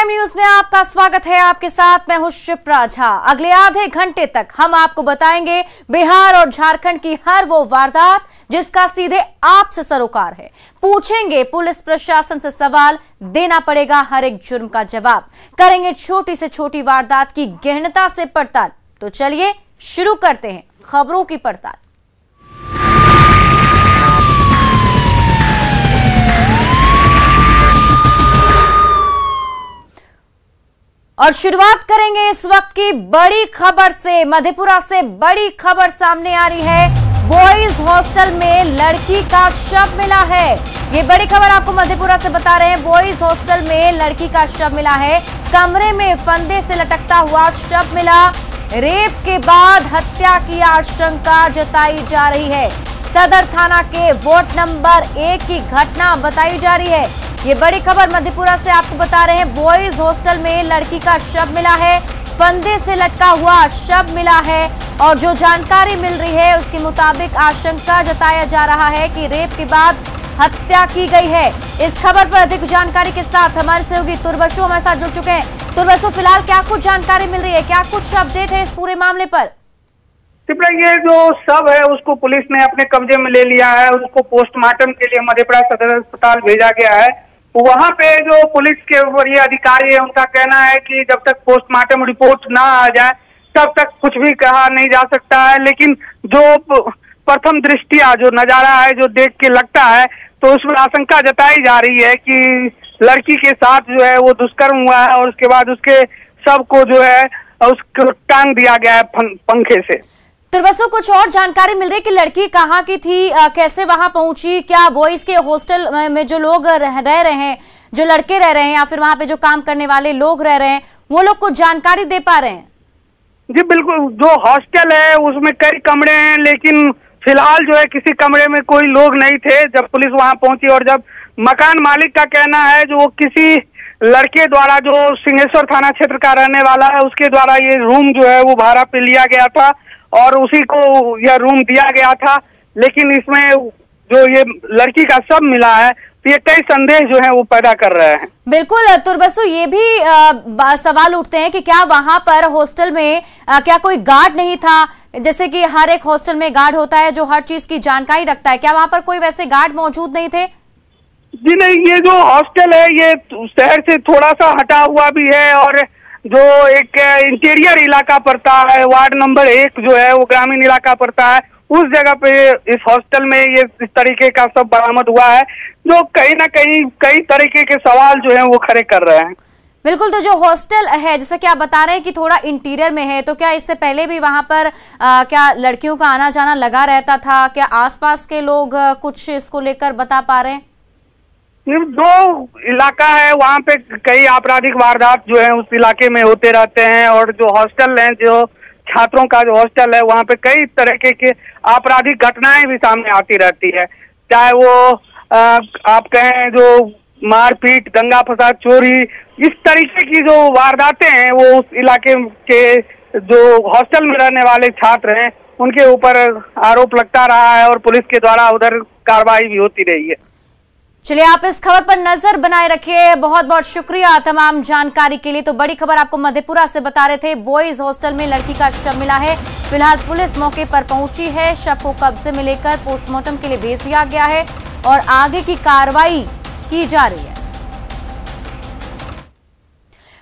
Prime news में आपका स्वागत है। आपके साथ मैं हूं शिप्रा झा। अगले आधे घंटे तक हम आपको बताएंगे बिहार और झारखंड की हर वो वारदात जिसका सीधे आपसे सरोकार है। पूछेंगे पुलिस प्रशासन से सवाल, देना पड़ेगा हर एक जुर्म का जवाब। करेंगे छोटी से छोटी वारदात की गहनता से पड़ताल। तो चलिए शुरू करते हैं खबरों की पड़ताल। और शुरुआत करेंगे इस वक्त की बड़ी खबर से। मधेपुरा से बड़ी खबर सामने आ रही है। बॉयज हॉस्टल में लड़की का शव मिला है। ये बड़ी खबर आपको मधेपुरा से बता रहे हैं। बॉयज हॉस्टल में लड़की का शव मिला है। कमरे में फंदे से लटकता हुआ शव मिला। रेप के बाद हत्या की आशंका जताई जा रही है। सदर थाना के वार्ड नंबर 1 की घटना बताई जा रही है। ये बड़ी खबर मधेपुरा से आपको बता रहे हैं। बॉयज हॉस्टल में लड़की का शव मिला है। फंदे से लटका हुआ शव मिला है और जो जानकारी मिल रही है उसके मुताबिक आशंका जताया जा रहा है कि रेप के बाद हत्या की गई है। इस खबर पर अधिक जानकारी के साथ हमारे सहयोगी तुर्बशु हमारे साथ जुड़ चुके हैं। तुर्बशु, फिलहाल क्या कुछ जानकारी मिल रही है, क्या कुछ अपडेट है इस पूरे मामले पर? ये जो शव है उसको पुलिस ने अपने कब्जे में ले लिया है। उसको पोस्टमार्टम के लिए मधेपुरा सदर अस्पताल भेजा गया है। वहां पे जो पुलिस के वरीय अधिकारी है उनका कहना है कि जब तक पोस्टमार्टम रिपोर्ट ना आ जाए तब तक कुछ भी कहा नहीं जा सकता है। लेकिन जो प्रथम दृष्टिया जो नजारा है जो देख के लगता है तो उसमें आशंका जताई जा रही है कि लड़की के साथ जो है वो दुष्कर्म हुआ है और उसके बाद उसके शव को जो है उसको टांग दिया गया है पंखे से। तुर्बशु, कुछ और जानकारी मिल रही है कि लड़की कहाँ की थी, कैसे वहां पहुंची? क्या बॉयज के हॉस्टल में जो लोग रह रहे हैं, जो लड़के रह रहे हैं या फिर वहां पे जो काम करने वाले लोग रह रहे हैं, वो लोग कुछ जानकारी दे पा रहे हैं? जी बिल्कुल, जो हॉस्टल है उसमें कई कमरे हैं लेकिन फिलहाल जो है किसी कमरे में कोई लोग नहीं थे जब पुलिस वहां पहुंची। और जब मकान मालिक का कहना है जो किसी लड़के द्वारा जो सिंहेश्वर थाना क्षेत्र का रहने वाला है उसके द्वारा ये रूम जो है वो भाड़ा पे लिया गया था और उसी को यह रूम दिया गया था। लेकिन इसमें जो ये लड़की का शव मिला है तो ये कई संदेह जो है वो पैदा कर रहे हैं। बिल्कुल तुर्बशु, ये भी सवाल उठते हैं कि क्या वहां पर हॉस्टल में क्या कोई गार्ड नहीं था? जैसे कि हर एक हॉस्टल में गार्ड होता है जो हर चीज की जानकारी रखता है, क्या वहां पर कोई वैसे गार्ड मौजूद नहीं थे? जी नहीं, ये जो हॉस्टल है ये शहर से थोड़ा सा हटा हुआ भी है और जो एक इंटीरियर इलाका पड़ता है, वार्ड नंबर 1 जो है वो ग्रामीण इलाका पड़ता है, उस जगह पे इस हॉस्टल में ये इस तरीके का सब बरामद हुआ है जो कहीं ना कहीं कई तरीके के सवाल जो है वो खड़े कर रहे हैं। बिल्कुल, तो जो हॉस्टल है जैसा कि आप बता रहे हैं कि थोड़ा इंटीरियर में है, तो क्या इससे पहले भी वहां पर क्या लड़कियों का आना जाना लगा रहता था? क्या आसपास के लोग कुछ इसको लेकर बता पा रहे हैं? जो इलाका है वहाँ पे कई आपराधिक वारदात जो है उस इलाके में होते रहते हैं और जो हॉस्टल है, जो छात्रों का जो हॉस्टल है वहाँ पे कई तरह के आपराधिक घटनाएं भी सामने आती रहती है। चाहे वो आप कहें जो मारपीट, दंगा फसाद, चोरी, इस तरीके की जो वारदातें हैं वो उस इलाके के जो हॉस्टल में रहने वाले छात्र हैं उनके ऊपर आरोप लगता रहा है और पुलिस के द्वारा उधर कार्रवाई भी होती रही है। चलिए, आप इस खबर पर नजर बनाए रखिए। बहुत बहुत शुक्रिया तमाम जानकारी के लिए। तो बड़ी खबर आपको मधेपुरा से बता रहे थे। बॉयज हॉस्टल में लड़की का शव मिला है। फिलहाल पुलिस मौके पर पहुंची है। शव को कब्जे में लेकर पोस्टमार्टम के लिए भेज दिया गया है और आगे की कार्रवाई की जा रही है।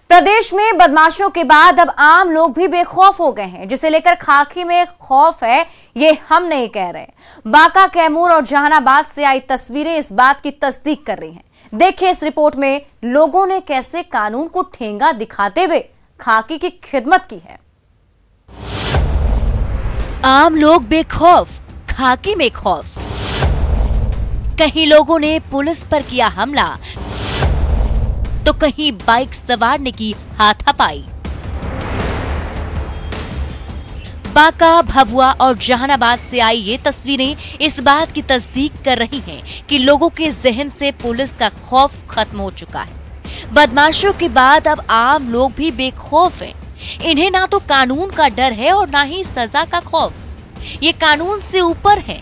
प्रदेश में बदमाशों के बाद अब आम लोग भी बेखौफ हो गए हैं, जिसे लेकर खाकी में खौफ है ये हम नहीं कह रहे। बांका, कैमूर और जहानाबाद से आई तस्वीरें इस बात की तस्दीक कर रही हैं। देखिए इस रिपोर्ट में लोगों ने कैसे कानून को ठेंगा दिखाते हुए खाकी की खिदमत की है। आम लोग बेखौफ, खाकी में खौफ। कहीं लोगों ने पुलिस पर किया हमला तो कहीं बाइक सवार ने की हाथापाई। बांका, भभुआ और जहानाबाद से आई ये तस्वीरें इस बात की तस्दीक कर रही हैं कि लोगों के जहन से पुलिस का खौफ खत्म हो चुका है। बदमाशों के बाद अब आम लोग भी बेखौफ हैं। इन्हें ना तो कानून का डर है और ना ही सजा का खौफ। ये कानून से ऊपर है।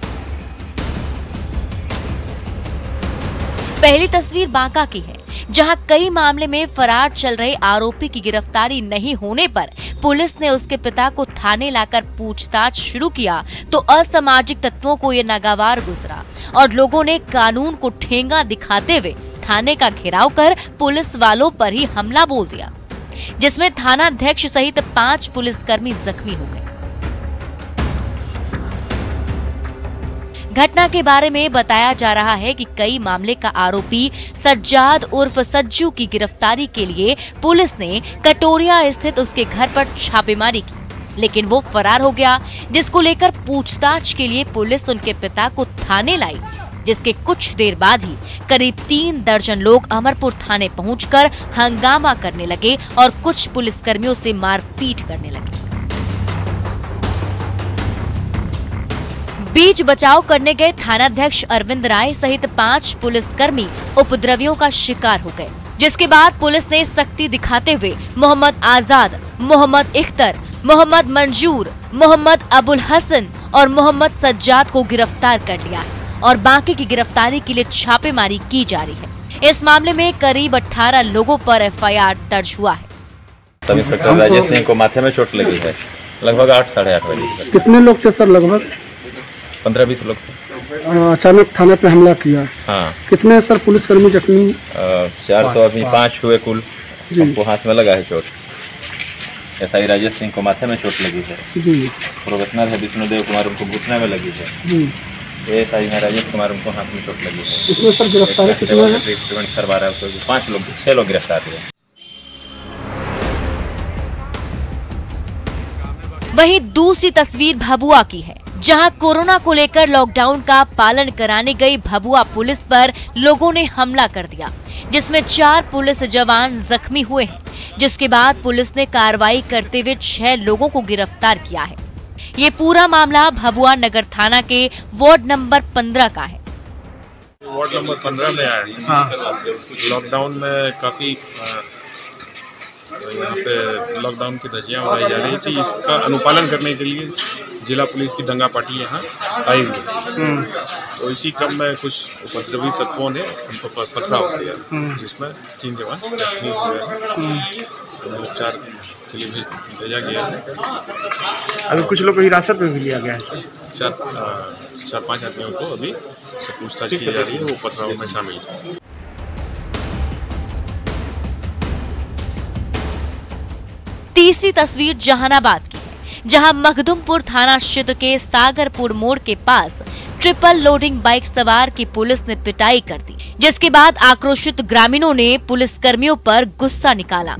पहली तस्वीर बांका की है। जहां कई मामले में फरार चल रहे आरोपी की गिरफ्तारी नहीं होने पर पुलिस ने उसके पिता को थाने लाकर पूछताछ शुरू किया तो असामाजिक तत्वों को ये नागवार गुजरा और लोगों ने कानून को ठेंगा दिखाते हुए थाने का घेराव कर पुलिस वालों पर ही हमला बोल दिया, जिसमें थानाध्यक्ष सहित 5 पुलिसकर्मी जख्मी हो गए। घटना के बारे में बताया जा रहा है कि कई मामले का आरोपी सज्जाद उर्फ सज्जू की गिरफ्तारी के लिए पुलिस ने कटोरिया स्थित उसके घर पर छापेमारी की, लेकिन वो फरार हो गया, जिसको लेकर पूछताछ के लिए पुलिस उनके पिता को थाने लाई, जिसके कुछ देर बाद ही करीब 3 दर्जन लोग अमरपुर थाने पहुंचकर हंगामा करने लगे और कुछ पुलिसकर्मियों से मारपीट करने लगे। बीच बचाव करने गए थानाध्यक्ष अरविंद राय सहित 5 पुलिसकर्मी उपद्रवियों का शिकार हो गए, जिसके बाद पुलिस ने सख्ती दिखाते हुए मोहम्मद आजाद, मोहम्मद इख्तर, मोहम्मद मंजूर, मोहम्मद अबुल हसन और मोहम्मद सज्जाद को गिरफ्तार कर लिया है और बाकी की गिरफ्तारी के लिए छापेमारी की जा रही है। इस मामले में करीब 18 लोगों पर FIR दर्ज हुआ है। सब इंस्पेक्टर राजेश सिंह को माथे में चोट लगी है, लगभग 8 साढ़े 8 बजे। कितने लोग थे सर? लगभग 15-20 लोग थे। अचानक थाने पे हमला किया। हाँ। कितने सर पुलिसकर्मी जख्मी? 4 तो अभी 5 हुए कुल। हमको हाथ में लगा है चोट। SI राजेश सिंह को माथे में चोट लगी है जी। प्रोबेशनर है विष्णुदेव कुमार, उनको घुटने में लगी है जी। SI है राजेश कुमार, उनको हाथ में चोट लगी है। इसमें सर गिरफ्तारी कितने हैं? ट्रीटमेंट करवा रहा है, 5 लोग 6 लोग गिरफ्तार हुए। वहीं दूसरी तस्वीर भभुआ की है, जहां कोरोना को लेकर लॉकडाउन का पालन कराने गई भभुआ पुलिस पर लोगों ने हमला कर दिया, जिसमें 4 पुलिस जवान जख्मी हुए हैं, जिसके बाद पुलिस ने कार्रवाई करते हुए 6 लोगों को गिरफ्तार किया है। ये पूरा मामला भभुआ नगर थाना के वार्ड नंबर 15 का है। वार्ड नंबर 15 में आया है। हाँ। लॉकडाउन में काफी यहाँ पे लॉकडाउन की धज्जियां उड़ाई जा रही थी, इसका अनुपालन करने के लिए जिला पुलिस की दंगा पार्टी यहाँ आई हुई। तो इसी क्रम में कुछ उपद्रवी तत्वों ने उनको पथराव किया, जिसमें 3 जवान जख्मी हुए हैं। उपचार के लिए भेजा गया है। अभी कुछ लोग को हिरासत में भी लिया गया है। 4-5 आदमियों को अभी से पूछताछ की जा रही है, वो पथराव में शामिल है। तीसरी तस्वीर जहानाबाद की है, जहां मखदुमपुर थाना क्षेत्र के सागरपुर मोड़ के पास ट्रिपल लोडिंग बाइक सवार की पुलिस ने पिटाई कर दी, जिसके बाद आक्रोशित ग्रामीणों ने पुलिसकर्मियों पर गुस्सा निकाला।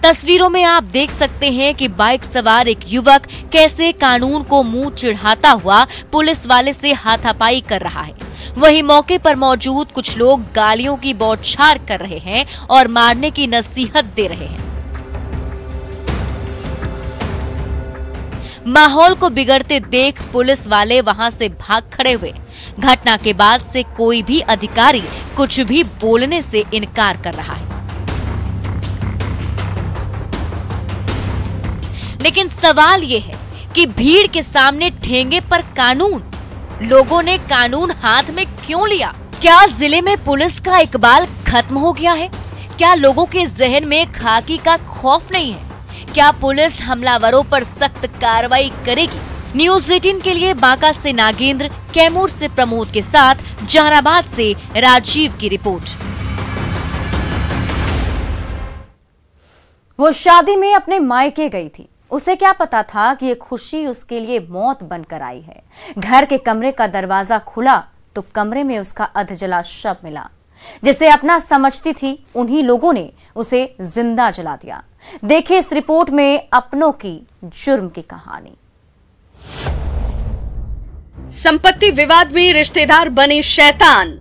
तस्वीरों में आप देख सकते हैं कि बाइक सवार एक युवक कैसे कानून को मुंह चिढ़ाता हुआ पुलिस वाले से हाथापाई कर रहा है। वहीं मौके पर मौजूद कुछ लोग गालियों की बौछार कर रहे हैं और मारने की नसीहत दे रहे हैं। माहौल को बिगड़ते देख पुलिस वाले वहां से भाग खड़े हुए। घटना के बाद से कोई भी अधिकारी कुछ भी बोलने से इनकार कर रहा है। लेकिन सवाल ये है कि भीड़ के सामने ठेंगे पर कानून, लोगों ने कानून हाथ में क्यों लिया? क्या जिले में पुलिस का इकबाल खत्म हो गया है? क्या लोगों के जहन में खाकी का खौफ नहीं है? क्या पुलिस हमलावरों पर सख्त कार्रवाई करेगी? न्यूज़ 18 के लिए बांका से नागेंद्र, कैमूर से प्रमोद के साथ जहानाबाद से राजीव की रिपोर्ट। वो शादी में अपने मायके गई थी। उसे क्या पता था कि ये खुशी उसके लिए मौत बनकर आई है। घर के कमरे का दरवाजा खुला तो कमरे में उसका अधजला शव मिला। जिसे अपना समझती थी, उन्हीं लोगों ने उसे जिंदा जला दिया। देखिए इस रिपोर्ट में अपनों की जुर्म की कहानी। संपत्ति विवाद में रिश्तेदार बने शैतान,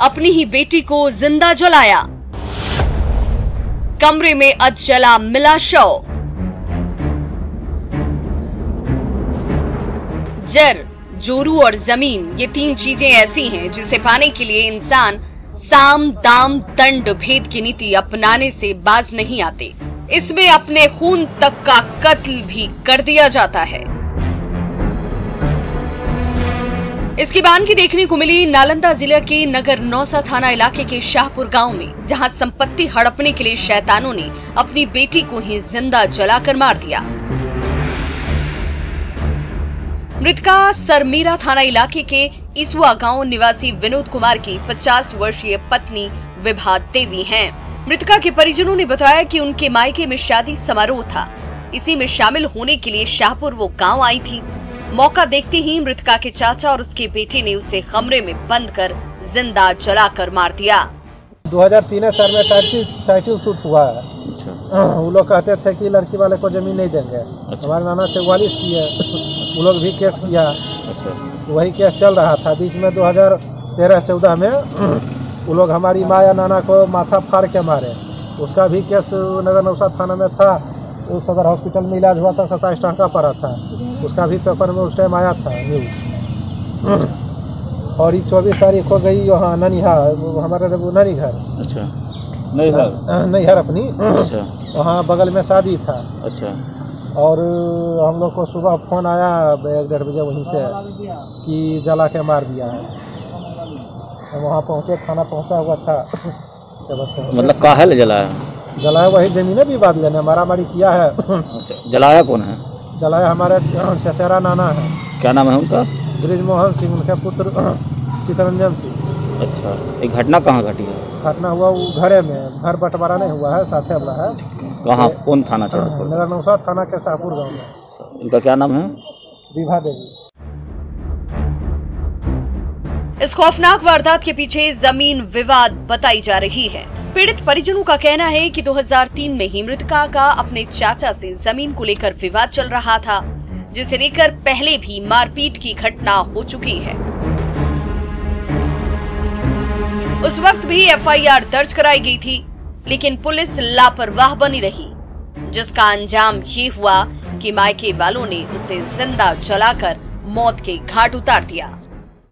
अपनी ही बेटी को जिंदा जलाया। कमरे में अधजला मिला शव। जर, जोरू और जमीन, ये 3 चीजें ऐसी हैं जिसे पाने के लिए इंसान साम दाम दंड भेद की नीति अपनाने से बाज नहीं आते। इसमें अपने खून तक का कत्ल भी कर दिया जाता है। इसकी बानगी देखने को मिली नालंदा जिले के नगर नौसा थाना इलाके के शाहपुर गांव में, जहां संपत्ति हड़पने के लिए शैतानों ने अपनी बेटी को ही जिंदा जलाकर मार दिया। मृतका सरमीरा थाना इलाके के इसुआ गांव निवासी विनोद कुमार की 50 वर्षीय पत्नी विभा देवी हैं। मृतका के परिजनों ने बताया कि उनके मायके में शादी समारोह था, इसी में शामिल होने के लिए शाहपुर वो गांव आई थी। मौका देखते ही मृतका के चाचा और उसके बेटे ने उसे कमरे में बंद कर जिंदा जलाकर मार दिया। 2003 साल में टाइटल शूट हुआ है। वो लोग कहते थे कि लड़की वाले को जमीन नहीं देंगे। हमारे नाना 44 किए, वो लोग भी केस किया। वही केस चल रहा था। बीच में 2013-14 में वो लोग हमारी माँ या नाना को माथा फाड़ के मारे। उसका भी केस नगर नौसा थाना में था। उस सदर हॉस्पिटल में इलाज हुआ था, 27 टांका पड़ा था। उसका भी पेपर में उस टाइम आया था न्यूज। और ये 24 तारीख को गई वहाँ ननिहार, हमारे नानी घर। अच्छा, नैहर अपनी। अच्छा, वहाँ बगल में शादी था। अच्छा। और हम लोग को सुबह फोन आया 1-1:30 बजे वहीं से कि जला के मार दिया है। हम वहाँ पहुँचे, थाना पहुँचा हुआ था। मतलब काहे जलाया? जलाया वही जमीनें विवाद लेने मारामारी किया है। अच्छा, जलाया कौन है? जलाया हमारे चचेरा नाना है। क्या नाम है उनका? ब्रिजमोहन सिंह, उनके पुत्र चितरंजन सिंह। अच्छा, एक घटना कहाँ घटी है? घटना हुआ वो घरे में, घर बंटवारा नहीं हुआ है, साथे वाला है। कहाँ, कौन थाना? नगर नौसा थाना के शाहपुर गाँव में। इनका क्या नाम है? विभा देवी। इस खौफनाक वारदात के पीछे जमीन विवाद बताई जा रही है। पीड़ित परिजनों का कहना है कि 2003 में ही मृतका का अपने चाचा से जमीन को लेकर विवाद चल रहा था, जिसे लेकर पहले भी मारपीट की घटना हो चुकी है। उस वक्त भी एफआईआर दर्ज कराई गई थी, लेकिन पुलिस लापरवाह बनी रही, जिसका अंजाम ये हुआ कि मायके वालों ने उसे जिंदा जलाकर मौत के घाट उतार दिया।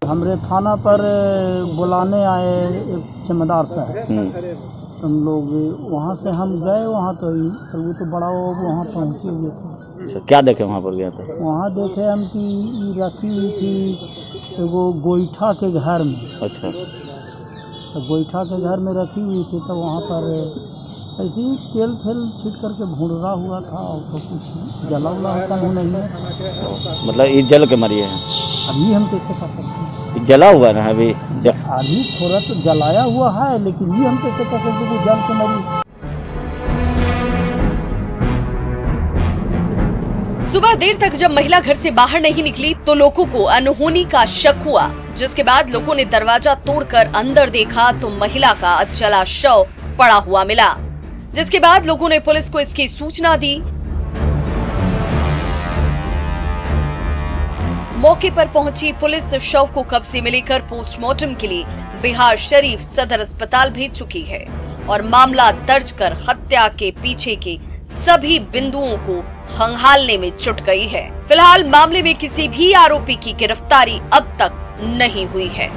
हमरे थाना पर बुलाने आए एक जमींदार साहब। हम लोग वहाँ से हम गए, वहाँ तो वो तो बड़ा वहाँ पहुँचे हुए थे। अच्छा, क्या देखे वहाँ पर गया था? वहाँ देखे हम कि रखी हुई थी वो गोईठा के घर में। अच्छा, तो गोईठा के घर में रखी हुई थी, तो वहाँ पर ऐसे ही तेल छीट करके भूनरा हुआ था, और तो कुछ जला उला होता नहीं है। मतलब ये जल के मरी है? अभी हम कैसे कह सकते हैं? जला हुआ ना अभी? अभी थोड़ा तो जलाया हुआ है, लेकिन ये हम कैसे कह सकते हैं जल के मरी? सुबह देर तक जब महिला घर से बाहर नहीं निकली तो लोगों को अनहोनी का शक हुआ, जिसके बाद लोगों ने दरवाजा तोड़कर अंदर देखा तो महिला का जला शव पड़ा हुआ मिला, जिसके बाद लोगों ने पुलिस को इसकी सूचना दी। मौके पर पहुंची पुलिस शव को कब्जे में लेकर पोस्टमार्टम के लिए बिहार शरीफ सदर अस्पताल भेज चुकी है और मामला दर्ज कर हत्या के पीछे के सभी बिंदुओं को खंगालने में जुट गई है। फिलहाल मामले में किसी भी आरोपी की गिरफ्तारी अब तक नहीं हुई है।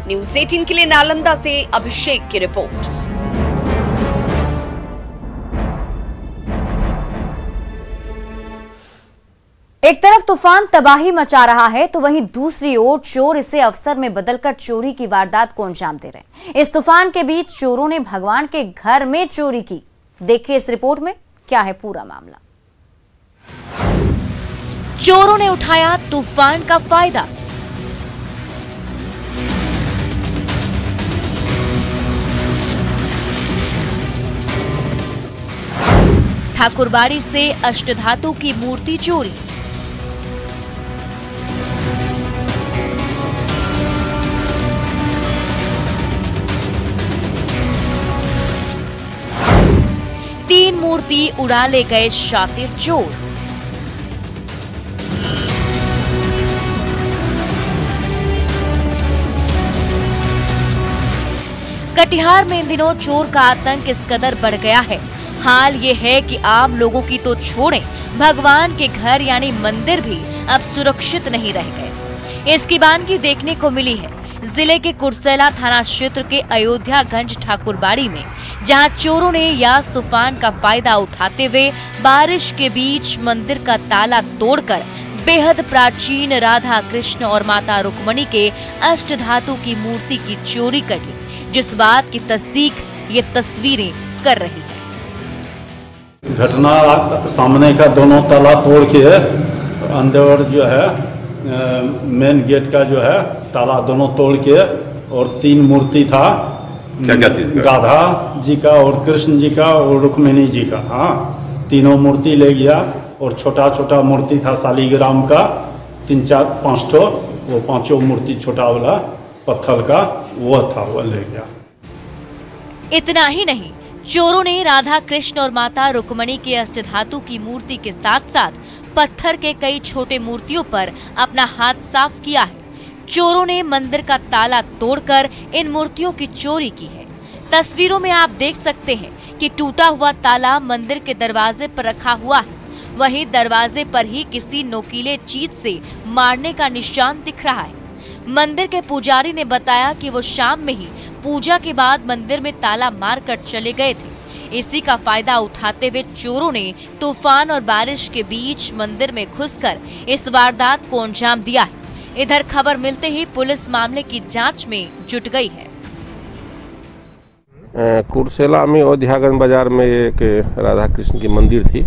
न्यूज़ 18 के लिए नालंदा से अभिषेक की रिपोर्ट। एक तरफ तूफान तबाही मचा रहा है, तो वहीं दूसरी ओर चोर इसे अवसर में बदलकर चोरी की वारदात को अंजाम दे रहे हैं। इस तूफान के बीच चोरों ने भगवान के घर में चोरी की। देखिए इस रिपोर्ट में क्या है पूरा मामला। चोरों ने उठाया तूफान का फायदा। ठाकुरबाड़ी से अष्टधातु की मूर्ति चोरी। तीन मूर्ति उड़ा ले गए शातिर चोर। कटिहार में इन दिनों चोर का आतंक इस कदर बढ़ गया है। हाल ये है कि आम लोगों की तो छोड़ें, भगवान के घर यानी मंदिर भी अब सुरक्षित नहीं रह गए। इसकी वानगी देखने को मिली है जिले के कुर्सेला थाना क्षेत्र के अयोध्यागंज ठाकुरबाड़ी में, जहां चोरों ने यास तूफान का फायदा उठाते हुए बारिश के बीच मंदिर का ताला तोड़कर बेहद प्राचीन राधा कृष्ण और माता रुक्मणी के अष्टधातु की मूर्ति की चोरी कर ली, जिस बात की तस्दीक ये तस्वीरें कर रही है। घटना सामने का दोनों ताला तोड़ के अंदर जो है मेन गेट का जो है ताला दोनों तोड़ के, और 3 मूर्ति था, क्या चीज का? राधा जी का और कृष्ण जी का और रुक्मिणी जी का। हाँ, तीनों मूर्ति ले गया, और छोटा छोटा मूर्ति था शालीग्राम का 3, 4, 5 ठो, वो 5 मूर्ति छोटा वाला पत्थर का वो था, वो ले गया। इतना ही नहीं, चोरों ने राधा कृष्ण और माता रुक्मणी के अष्टधातु की मूर्ति के साथ साथ पत्थर के कई छोटे मूर्तियों पर अपना हाथ साफ किया है। चोरों ने मंदिर का ताला तोड़कर इन मूर्तियों की चोरी की है। तस्वीरों में आप देख सकते हैं कि टूटा हुआ ताला मंदिर के दरवाजे पर रखा हुआ है। वहीं दरवाजे पर ही किसी नोकीले चीज से मारने का निशान दिख रहा है। मंदिर के पुजारी ने बताया कि वो शाम में ही पूजा के बाद मंदिर में ताला मारकर चले गए थे। इसी का फायदा उठाते हुए चोरों ने तूफान और बारिश के बीच मंदिर में घुसकर इस वारदात को अंजाम दिया है। इधर खबर मिलते ही पुलिस मामले की जांच में जुट गई है। कुर्सेला में अयोध्यागंज बाजार में एक राधा कृष्ण की मंदिर थी,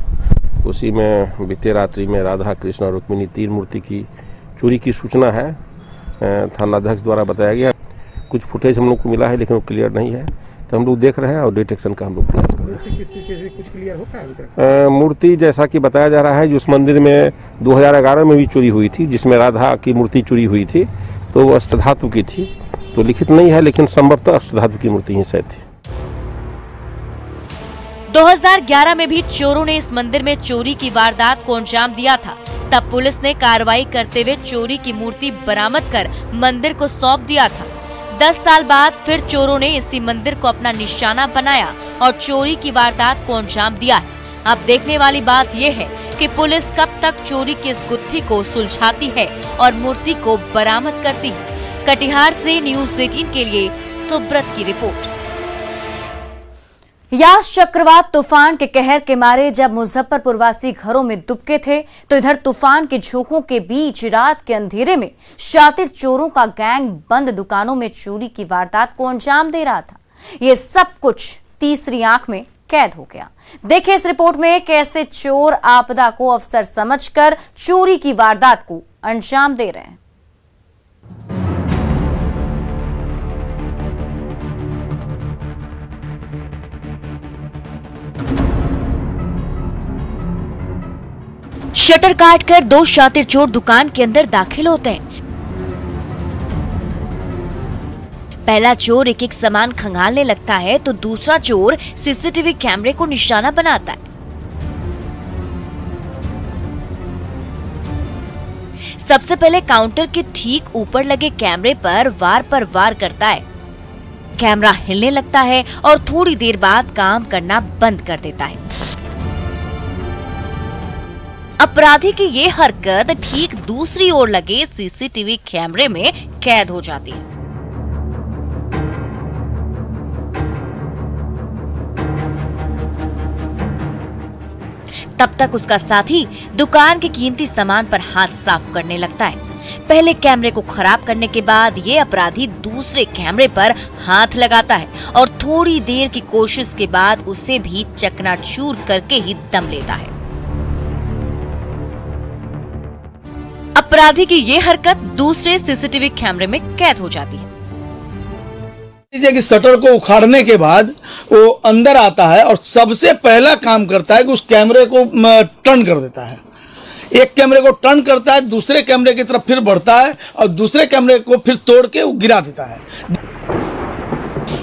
उसी में बीते रात्रि में राधा कृष्ण और रुक्मिणी 3 मूर्ति की चोरी की सूचना है। थानाध्यक्ष द्वारा बताया गया। कुछ फुटेज हम लोग को मिला है, लेकिन वो क्लियर नहीं है, तो हम लोग देख रहे हैं और डिटेक्शन का हम लोग प्रयास कर रहे हैं। कुछ क्लियर हो पाया? मूर्ति जैसा कि बताया जा रहा है, उस मंदिर में 2011 में भी चोरी हुई थी, जिसमें राधा की मूर्ति चोरी हुई थी, तो वो अष्टधातु की थी। तो लिखित नहीं है, लेकिन संभवतः अष्टधातु की मूर्ति ही शायद थी। 2011 में भी चोरों ने इस मंदिर में चोरी की वारदात को अंजाम दिया था। तब पुलिस ने कार्रवाई करते हुए चोरी की मूर्ति बरामद कर मंदिर को सौंप दिया था। 10 साल बाद फिर चोरों ने इसी मंदिर को अपना निशाना बनाया और चोरी की वारदात को अंजाम दिया है। अब देखने वाली बात ये है कि पुलिस कब तक चोरी की इस गुत्थी को सुलझाती है और मूर्ति को बरामद करती है। कटिहार से न्यूज़ 18 के लिए सुब्रत की रिपोर्ट। यास चक्रवात तूफान के कहर के मारे जब मुजफ्फरपुर वासी घरों में दुबके थे, तो इधर तूफान के झोंकों के बीच रात के अंधेरे में शातिर चोरों का गैंग बंद दुकानों में चोरी की वारदात को अंजाम दे रहा था। ये सब कुछ तीसरी आंख में कैद हो गया। देखिए इस रिपोर्ट में कैसे चोर आपदा को अवसर समझकर चोरी की वारदात को अंजाम दे रहे हैं। शटर काटकर 2 शातिर चोर दुकान के अंदर दाखिल होते हैं। पहला चोर एक एक सामान खंगालने लगता है, तो दूसरा चोर सीसीटीवी कैमरे को निशाना बनाता है। सबसे पहले काउंटर के ठीक ऊपर लगे कैमरे पर वार करता है। कैमरा हिलने लगता है और थोड़ी देर बाद काम करना बंद कर देता है। अपराधी की ये हरकत ठीक दूसरी ओर लगे सीसीटीवी कैमरे में कैद हो जाती है। तब तक उसका साथी दुकान के कीमती सामान पर हाथ साफ करने लगता है। पहले कैमरे को खराब करने के बाद ये अपराधी दूसरे कैमरे पर हाथ लगाता है और थोड़ी देर की कोशिश के बाद उसे भी चकनाचूर करके ही दम लेता है। अपराधी की ये हरकत दूसरे सीसीटीवी कैमरे में कैद हो जाती है। कि शटर को उखाड़ने के बाद वो अंदर आता है और सबसे पहला काम करता है कि उस कैमरे को टर्न कर देता है। एक कैमरे को टर्न करता है, दूसरे कैमरे की तरफ फिर बढ़ता है और दूसरे कैमरे को फिर तोड़ के वो गिरा देता है।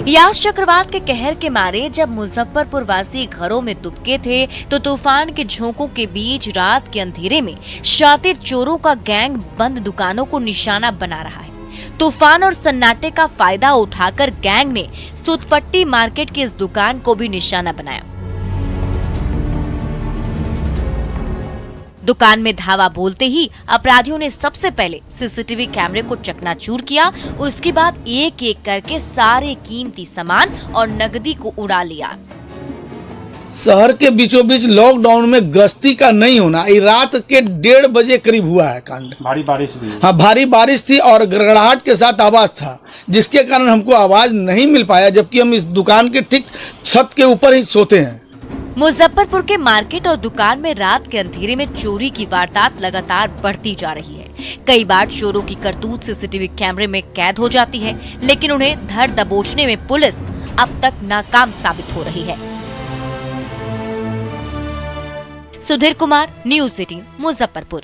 यास चक्रवात के कहर के मारे जब मुजफ्फरपुर वासी घरों में दुबके थे, तो तूफान के झोंकों के बीच रात के अंधेरे में शातिर चोरों का गैंग बंद दुकानों को निशाना बना रहा है। तूफान और सन्नाटे का फायदा उठाकर गैंग ने सुतपट्टी मार्केट की इस दुकान को भी निशाना बनाया। दुकान में धावा बोलते ही अपराधियों ने सबसे पहले सीसीटीवी कैमरे को चकनाचूर किया। उसके बाद एक एक करके सारे कीमती सामान और नकदी को उड़ा लिया। शहर के बीचों बीच लॉकडाउन में गश्ती का नहीं होना, ये रात के 1:30 बजे करीब हुआ है कांड। भारी बारिश भी, हाँ भारी बारिश थी और गड़गड़ाहट के साथ आवाज था, जिसके कारण हमको आवाज नहीं मिल पाया, जबकि हम इस दुकान के ठीक छत के ऊपर ही सोते हैं। मुजफ्फरपुर के मार्केट और दुकान में रात के अंधेरे में चोरी की वारदात लगातार बढ़ती जा रही है। कई बार चोरों की करतूत सीसीटीवी कैमरे में कैद हो जाती है, लेकिन उन्हें धर दबोचने में पुलिस अब तक नाकाम साबित हो रही है। सुधीर कुमार, न्यूज़ 18, मुजफ्फरपुर।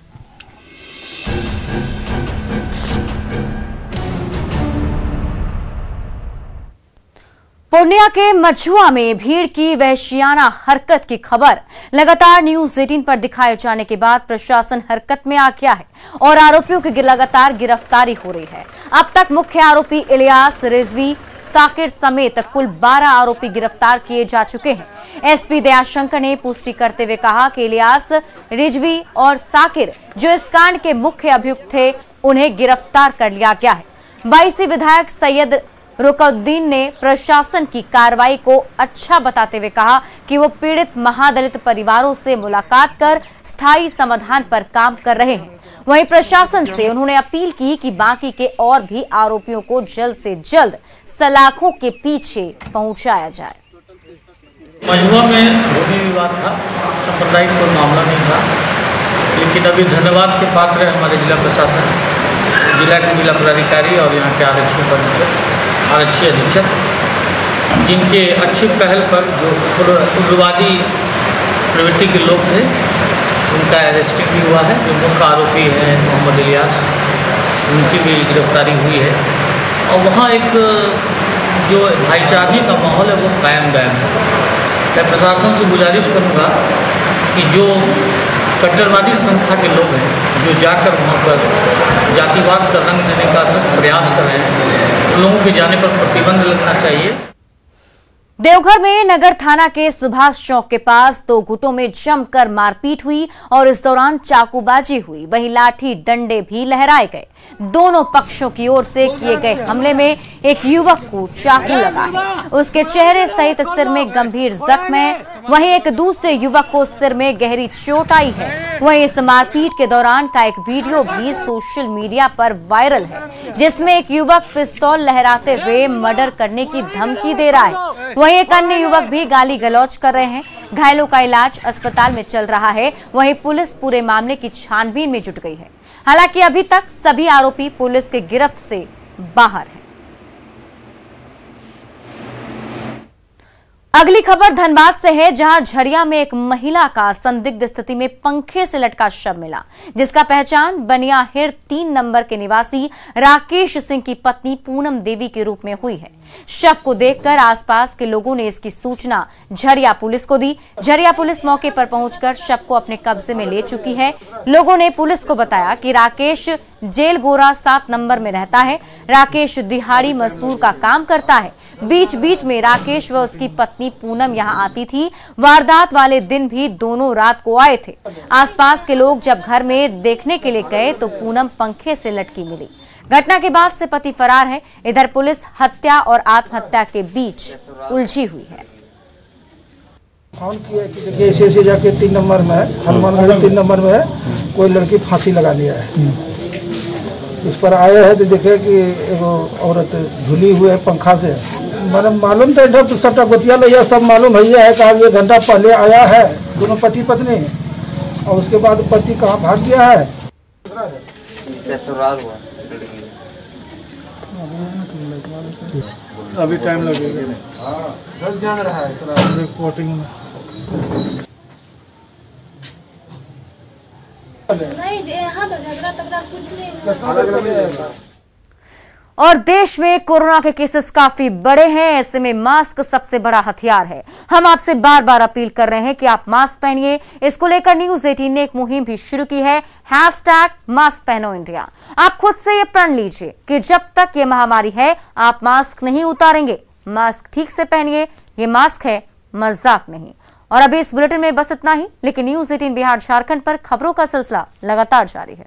पूर्णिया के मछुआ में भीड़ की वहशियाना हरकत की खबर लगातार न्यूज़ 18 पर दिखाए जाने के बाद प्रशासन हरकत में आ गया है और आरोपियों की लगातार गिरफ्तारी हो रही है। अब तक मुख्य आरोपी इलियास, रिजवी, साकिर समेत कुल 12 आरोपी गिरफ्तार किए जा चुके हैं। एसपी दयाशंकर ने पुष्टि करते हुए कहा कि इलियास, रिजवी और साकिर जो इस कांड के मुख्य अभियुक्त थे, उन्हें गिरफ्तार कर लिया गया है। 22 विधायक सैयद रुकउद्दीन ने प्रशासन की कार्रवाई को अच्छा बताते हुए कहा कि वो पीड़ित महादलित परिवारों से मुलाकात कर स्थायी समाधान पर काम कर रहे हैं। वहीं प्रशासन से उन्होंने अपील की कि बाकी के और भी आरोपियों को जल्द से जल्द सलाखों के पीछे पहुंचाया जाए। मझुआ में भूमि विवाद था, सांप्रदायिक कोई मामला नहीं था, लेकिन अभी धन्यवाद के पात्र है हमारे जिला प्रशासन, जिला के जिला पदाधिकारी और यहाँ के आरक्षी अधीक्षक, जिनके अच्छी पहल पर जो उग्रवादी प्रवृत्ति के लोग थे उनका अरेस्टिंग भी हुआ है। जो मुख्य आरोपी हैं मोहम्मद इलियास, उनकी भी गिरफ्तारी हुई है और वहाँ एक जो भाईचारे का माहौल है वो कायम है। मैं प्रशासन से गुजारिश करूँगा कि जो कट्टरवादी संस्था के लोग हैं जो जाकर वहाँ पर जातिवाद का रंग देने का प्रयास कर रहे हैं, उन लोगों के जाने पर प्रतिबंध लगना चाहिए। देवघर में नगर थाना के सुभाष चौक के पास 2 गुटों में जमकर मारपीट हुई और इस दौरान चाकूबाजी हुई। वहीं लाठी डंडे भी लहराए गए। दोनों पक्षों की ओर से किए गए हमले में एक युवक को चाकू लगा है, उसके चेहरे सहित सिर में गंभीर जख्म है। वहीं एक दूसरे युवक को सिर में गहरी चोट आई है। वहीं इस मारपीट के दौरान का एक वीडियो भी सोशल मीडिया पर वायरल है, जिसमें एक युवक पिस्तौल लहराते हुए मर्डर करने की धमकी दे रहा है। वहीं एक अन्य युवक भी गाली गलौज कर रहे हैं। घायलों का इलाज अस्पताल में चल रहा है। वहीं पुलिस पूरे मामले की छानबीन में जुट गई है। हालांकि अभी तक सभी आरोपी पुलिस के गिरफ्त से बाहर हैं। अगली खबर धनबाद से है, जहां झरिया में एक महिला का संदिग्ध स्थिति में पंखे से लटका शव मिला, जिसका पहचान बनियाहिर 3 नंबर के निवासी राकेश सिंह की पत्नी पूनम देवी के रूप में हुई है। शव को देखकर आसपास के लोगों ने इसकी सूचना झरिया पुलिस को दी। झरिया पुलिस मौके पर पहुंचकर शव को अपने कब्जे में ले चुकी है। लोगों ने पुलिस को बताया कि राकेश जेल गोरा 7 नंबर में रहता है। राकेश दिहाड़ी मजदूर का काम करता है। बीच बीच में राकेश व उसकी पत्नी पूनम यहां आती थी। वारदात वाले दिन भी दोनों रात को आए थे। आसपास के लोग जब घर में देखने के लिए गए तो पूनम पंखे से लटकी मिली। घटना के बाद से पति फरार है। इधर पुलिस हत्या और आत्महत्या के बीच उलझी हुई है। फोन किया कि देखिए ऐसे जाके 3 नंबर में हनुमानगढ़ 3 नंबर में कोई लड़की फांसी लगा लिया है। इस पर आए हैं तो देखे कि एगो औरत झूली हुई है पंखा से। मैंने मालूम था तो सबका गोतिया लिया सब मालूम है कहा 1 घंटा पहले आया है दोनों पति पत्नी, और उसके बाद पति कहाँ भाग गया है। अभी टाइम लगेगा रिपोर्टिंग में। नहीं यहाँ तो झगड़ा तगड़ा कुछ नहीं। और देश में कोरोना के केसेस काफी बड़े हैं। ऐसे में मास्क सबसे बड़ा हथियार है। हम आपसे बार बार अपील कर रहे हैं कि आप मास्क पहनिए। इसको लेकर न्यूज़ 18 ने एक मुहिम भी शुरू की है, #मास्क पहनो इंडिया। आप खुद से ये प्रण लीजिए कि जब तक ये महामारी है आप मास्क नहीं उतारेंगे। मास्क ठीक से पहनिए, ये मास्क है, मजाक नहीं। और अभी इस बुलेटिन में बस इतना ही, लेकिन न्यूज़ 18 बिहार झारखंड पर खबरों का सिलसिला लगातार जारी है।